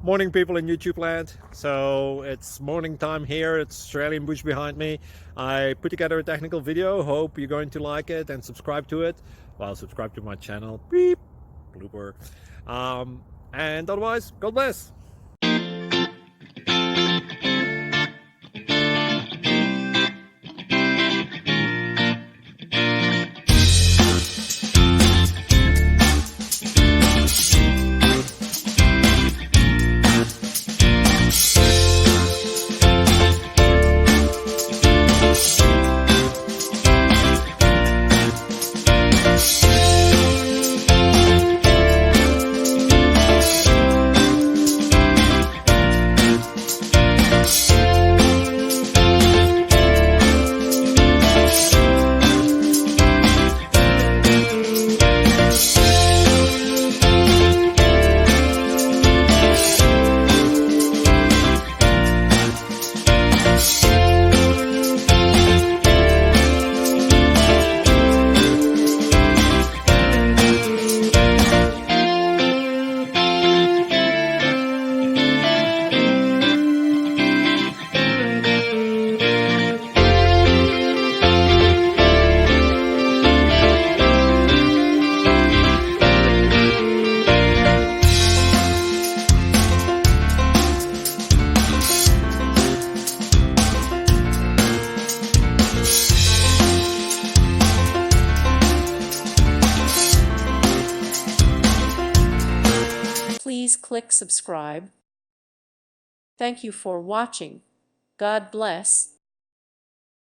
Morning, people in YouTube land. So it's morning time here. It's Australian bush behind me. I put together a technical video. Hope you're going to like it and subscribe to it. Well, subscribe to my channel. Beep. Blooper. And otherwise, God bless. Please click subscribe. Thank you for watching. God bless.